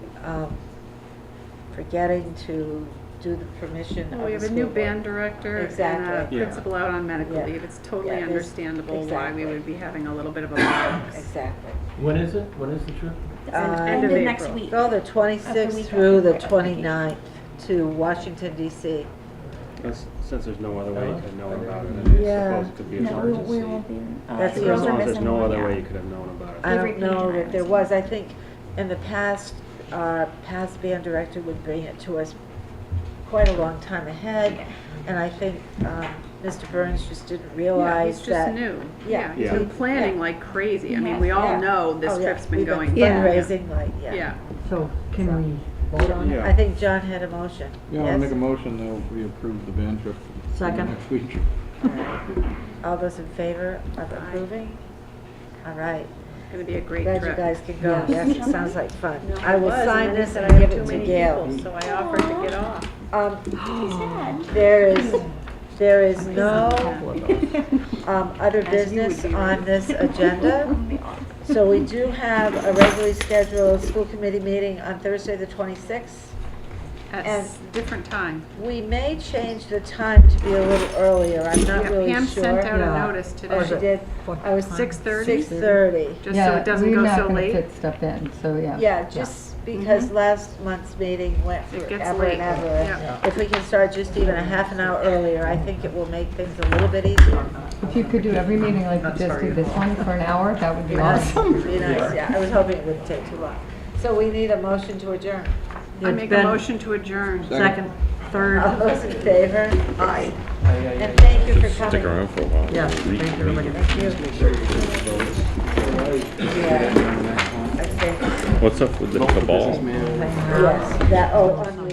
forgetting to do the permission of the Well, we have a school new board. band director and a Exactly. Yeah. principal out on medical Yeah. leave. It's totally Yeah, there's- understandable why exactly. we would be having a little bit of a box. Exactly. When is it? When is the trip? End of Ended next April. week. Go the Of the 26th week through the after. 29th to Washington DC. Since there's no other way you could have known about it, I Yeah. suppose it could be an No, we emergency. won't be. That's the the girls only- are As long as there's missing no one, other yeah. way you could have known about it. I Avery don't know Page that there and was. I think in the past, our past band director would bring it to us quite a long time ahead. And I think Mr. Burns just didn't Yeah, realize he's that. just new. Yeah. He's Yeah. been planning Yeah. like crazy. I mean, Yeah. we all Yeah. know this Oh, yeah. trip's been We've going. Yeah. Fundraising, like, yeah. Yeah. So can we vote on it? Yeah. I think John had a motion. Yeah, I'll Yes? make a motion that we approve the band trip. Second. Next week. All right. All those in favor of approving? All right. It's gonna be a great Glad trip. you guys can go. Yes. Yes, it sounds like fun. No, I will was, and sign then this he said and I give have it too to many Gail. people, So I offered to get off. There is no other business on this agenda. So we do have a regularly scheduled school committee meeting on Thursday, the 26th. At And- different time. We may change the time to be a little earlier. I'm not Yeah, really sure. Pam sent out a Yeah. notice Oh, she today, did? I was 6:30? 6:30. just so it doesn't go so We're not late. gonna fit stuff in, so yeah. Yeah, just because last month's meeting went It gets forever late, and ever. yeah. If we can start just even a half an hour earlier, I think it will make things a little bit easier. If you could do every meeting like you just do this one for an hour, that would be awesome. Be nice, yeah. I was hoping it wouldn't take too long. So we need a motion to adjourn. I It's make a been- motion to adjourn. Second, third. All those in favor? Aye. And thank you for coming. Stick around for a while. Yes, thank you, everybody. Thank you. Yeah, I think, What's up with the ball? yes, that, on